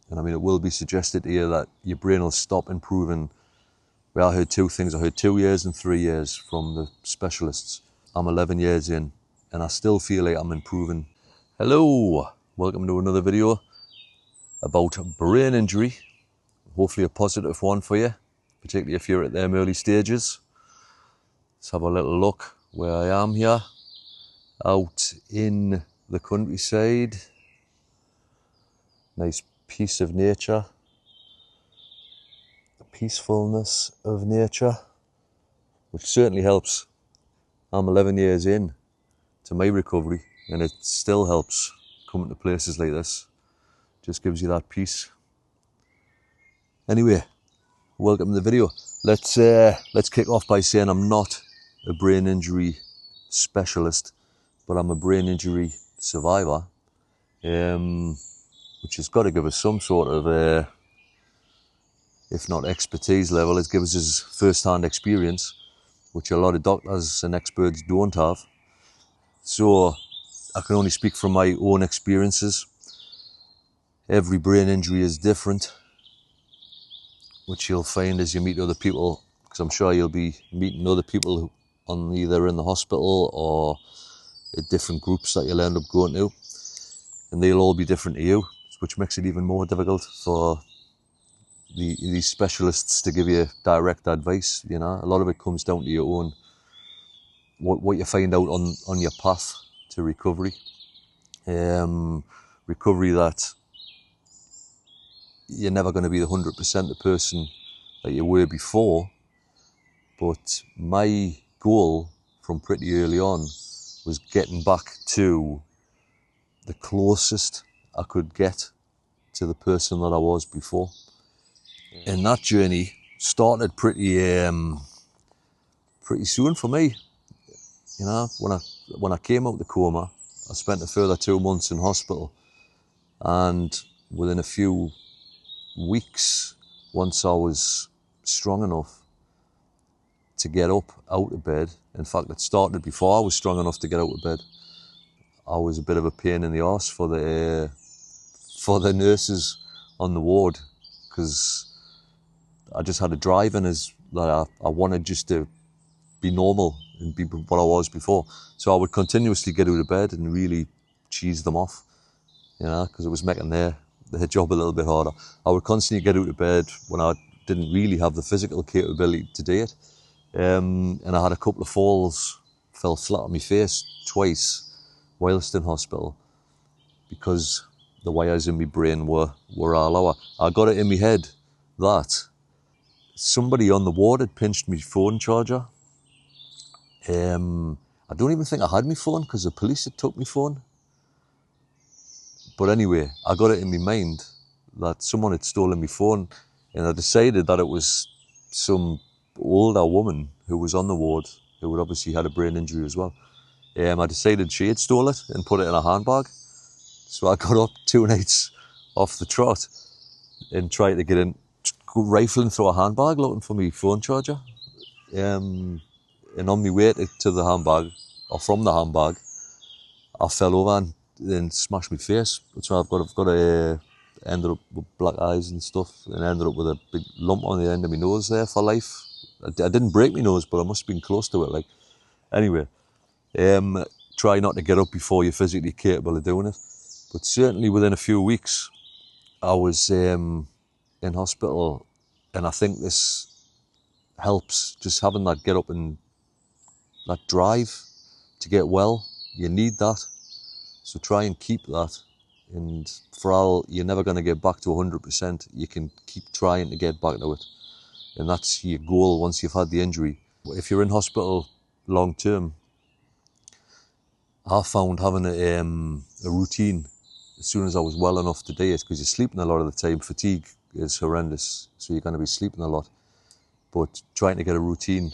And I mean, it will be suggested here that your brain will stop improving. Well, I heard two things. I heard 2 years and 3 years from the specialists. I'm 11 years in and I still feel like I'm improving. Hello, welcome to another video about brain injury. Hopefully a positive one for you, particularly if you're at them early stages. Let's have a little look where I am here, out in the countryside. Nice piece of nature, the peacefulness of nature, which certainly helps. I'm 11 years in to my recovery and it still helps coming to places like this. Just gives you that peace. Anyway, welcome to the video. Let's kick off by saying I'm not a brain injury specialist, but I'm a brain injury survivor, which has got to give us some sort of, if not expertise level, it gives us first-hand experience, which a lot of doctors and experts don't have. So I can only speak from my own experiences. Every brain injury is different, which you'll find as you meet other people, because I'm sure you'll be meeting other people who on either in the hospital or at different groups that you'll end up going to, and they'll all be different to you, which makes it even more difficult for these specialists to give you direct advice. You know, a lot of it comes down to your own, what you find out on your path to recovery. Recovery that you're never going to be the 100% the person that you were before, but my goal from pretty early on was getting back to the closest I could get to the person that I was before. And that journey started pretty soon for me. You know, when I came out of the coma, I spent a further 2 months in hospital, and within a few weeks, once I was strong enough to get up out of bed, in fact it started before I was strong enough to get out of bed, I was a bit of a pain in the arse for the nurses on the ward, because I just had a drive in as that I wanted just to be normal and be what I was before. So I would continuously get out of bed and really cheese them off, you know, because it was making their job a little bit harder. I would constantly get out of bed when I didn't really have the physical capability to do it. And I had a couple of falls, fell flat on my face twice whilst in hospital, because the wires in my brain were all lower. I got it in my head that somebody on the ward had pinched my phone charger. I don't even think I had my phone because the police had took my phone. But anyway, I got it in my mind that someone had stolen my phone, and I decided that it was some older woman who was on the ward, who had obviously had a brain injury as well. I decided she had stole it and put it in a handbag. So I got up 2 nights off the trot and tried to get in, rifling through a handbag looking for my phone charger. And on my way to the handbag, or from the handbag, I fell over and then smashed my face. So ended up with black eyes and stuff, and ended up with a big lump on the end of my nose there for life. I didn't break my nose, but I must have been close to it. Like, anyway, try not to get up before you're physically capable of doing it. But certainly within a few weeks, I was in hospital, and I think this helps, just having that get up and that drive to get well. You need that, so try and keep that. And for all, you're never going to get back to 100%. You can keep trying to get back to it, and that's your goal once you've had the injury. If you're in hospital long term, I found having a routine as soon as I was well enough to do it, because you're sleeping a lot of the time. Fatigue is horrendous, so you're going to be sleeping a lot. But trying to get a routine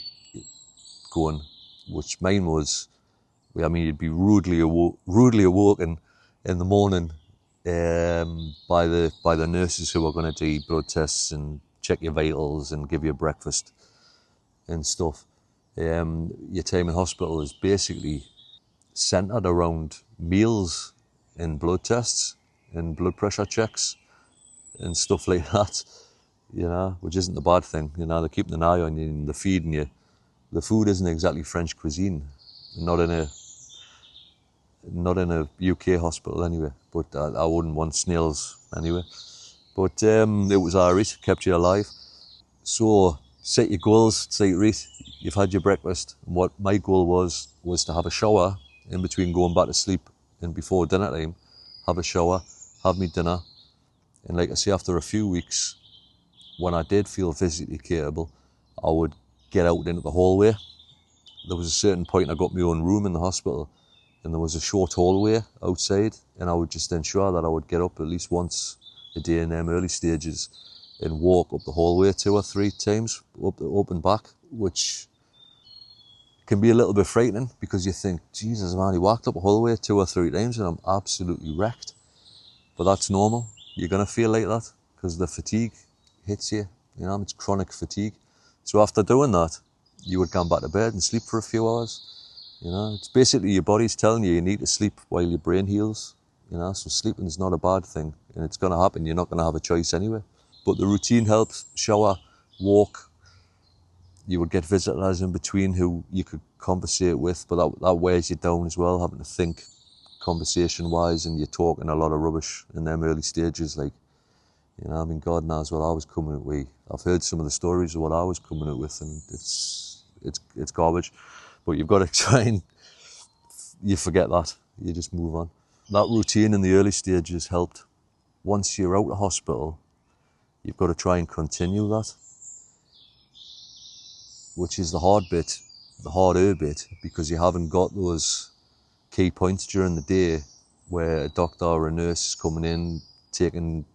going, which mine was, I mean, you'd be rudely awoken in the morning by the nurses who are going to do blood tests and check your vitals and give you breakfast and stuff. Your time in hospital is basically centered around meals and blood tests and blood pressure checks and stuff like that, which isn't a bad thing. They're keeping an eye on you and they're feeding you. The food isn't exactly French cuisine, not in a UK hospital anyway, but I wouldn't want snails anyway. But it was alright, kept you alive. So set your goals, say, right, you've had your breakfast. And what my goal was to have a shower in between going back to sleep and before dinner time, have a shower, have me dinner. And like I say, after a few weeks, when I did feel physically capable, I would get out into the hallway. There was a certain point I got my own room in the hospital and there was a short hallway outside, and I would just ensure that I would get up at least once a day in them early stages and walk up the hallway 2 or 3 times, up and back, which can be a little bit frightening because you think, Jesus, I've only walked up a hallway 2 or 3 times and I'm absolutely wrecked. But that's normal. You're going to feel like that because the fatigue hits you. It's chronic fatigue. So after doing that, you would come back to bed and sleep for a few hours. It's basically your body's telling you need to sleep while your brain heals. So sleeping is not a bad thing, and it's going to happen. You're not going to have a choice anyway. But the routine helps. Shower, walk. You would get visitors in between who you could conversate with, but that wears you down as well, having to think conversation-wise, and you're talking a lot of rubbish in them early stages. Like, God knows what I was coming out with. I've heard some of the stories of what I was coming out with, and it's garbage. But you've got to try and you forget that. You just move on. That routine in the early stages helped. Once you're out of hospital, you've got to try and continue that, which is the hard bit, the harder bit, because you haven't got those key points during the day where a doctor or a nurse is coming in, taking,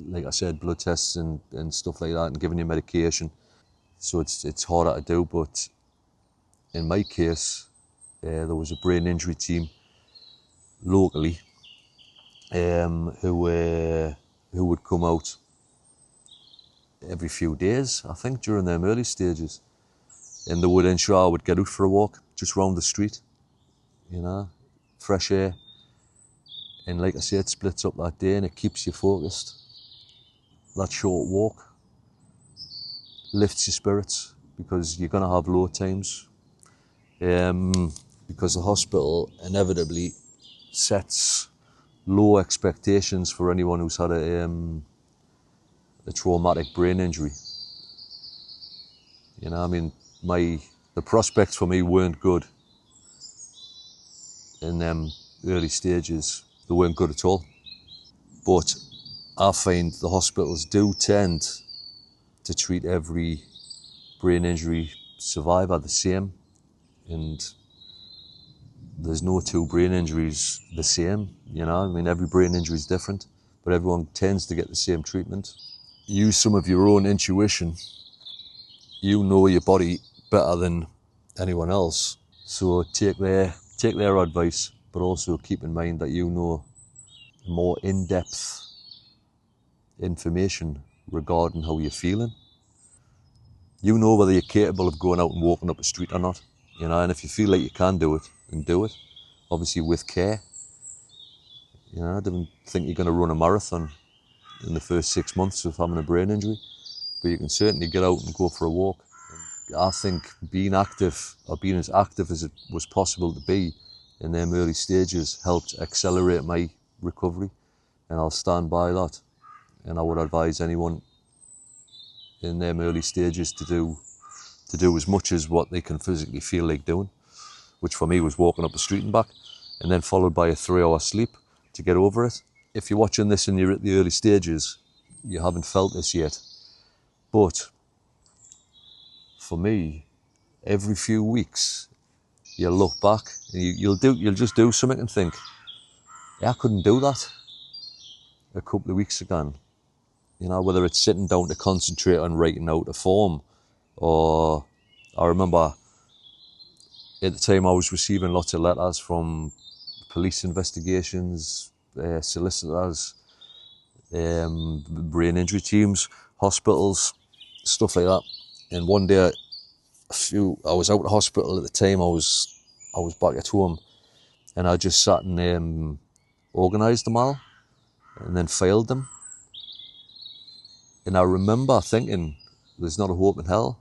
like I said, blood tests and stuff like that, and giving you medication. So it's harder to do. But in my case, there was a brain injury team locally who would come out every few days, I think, during them early stages, and they would ensure I would get out for a walk just round the street, fresh air. And like I say, it splits up that day and it keeps you focused. That short walk lifts your spirits because you're going to have low times, because the hospital inevitably sets low expectations for anyone who's had a traumatic brain injury. The prospects for me weren't good in them early stages. They weren't good at all. But I find the hospitals do tend to treat every brain injury survivor the same, and there's no 2 brain injuries the same. Every brain injury is different, but everyone tends to get the same treatment. Use some of your own intuition. You know your body better than anyone else, so take their advice, but also keep in mind that you know more in-depth information regarding how you're feeling. You know whether you're capable of going out and walking up a street or not, and if you feel like you can do it, then do it, obviously with care. I don't think you're going to run a marathon in the first 6 months of having a brain injury, but you can certainly get out and go for a walk. I think being active, or being as active as it was possible to be in them early stages, helped accelerate my recovery, and I'll stand by that. And I would advise anyone in them early stages to do as much as what they can physically feel like doing, which for me was walking up the street and back, and then followed by a 3-hour sleep to get over it. If you're watching this and you're at the early stages, you haven't felt this yet. But for me, every few weeks, you'll look back and you'll just do something and think, yeah, I couldn't do that a couple of weeks ago. Whether it's sitting down to concentrate on writing out a form, or I remember at the time I was receiving lots of letters from police investigations, solicitors, brain injury teams, hospitals, stuff like that. And one day, I was out of hospital at the time. I was back at home, and I just sat and organised them all, and then filed them. And I remember thinking, there's not a hope in hell.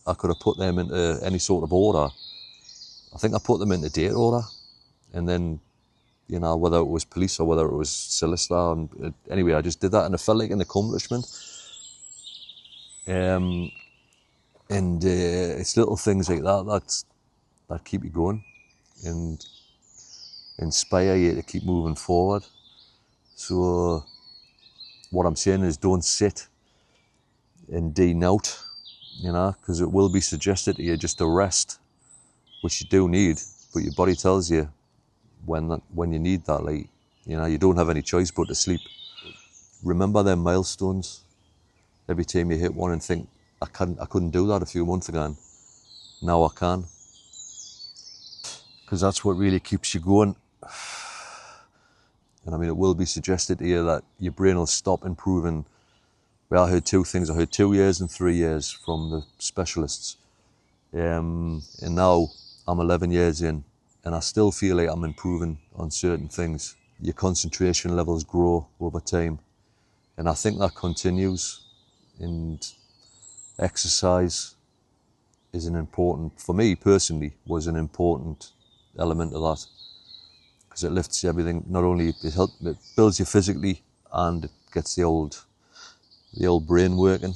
I could have put them into any sort of order. I think I put them into date order. And then, you know, whether it was police or whether it was solicitor. And anyway, I just did that and it felt like an accomplishment. It's little things like that keep you going and inspire you to keep moving forward. So what I'm saying is don't sit and dine out, you know, because it will be suggested to you just to rest, which you do need, but your body tells you when you need that, like, you know, you don't have any choice but to sleep. Remember them milestones. Every time you hit one and think, I couldn't do that a few months ago, and now I can. Because that's what really keeps you going. And I mean, it will be suggested to you that your brain will stop improving. Well, I heard two things. I heard 2 years and 3 years from the specialists. And now I'm 11 years in, and I still feel like I'm improving on certain things. Your concentration levels grow over time. And I think that continues. And exercise is an important, for me personally, was an important element of that. Because it lifts everything. Not only it builds you physically, and it gets the old brain working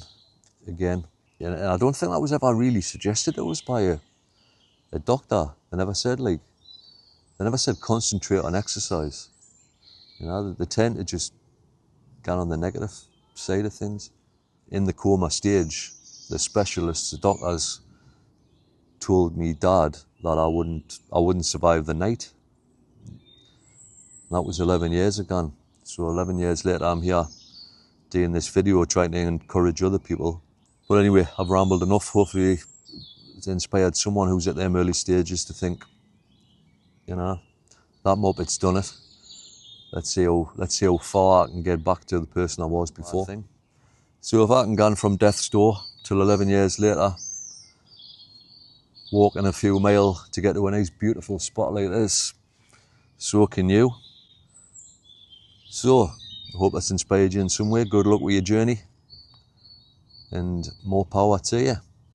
again. And I don't think that was ever really suggested to us by a doctor. They never said concentrate on exercise. You know, they tend to just get on the negative side of things. In the coma stage, the specialists, the doctors, told me, Dad, that I wouldn't survive the night. And that was 11 years ago. So 11 years later, I'm here doing this video, trying to encourage other people. But anyway, I've rambled enough. Hopefully it's inspired someone who's at them early stages to think, you know, that Muppet's done it. Let's see how far I can get back to the person I was before. So if I can go from death's door till 11 years later, walking a few miles to get to a nice beautiful spot like this, so can you. So I hope that's inspired you in some way. Good luck with your journey and more power to you.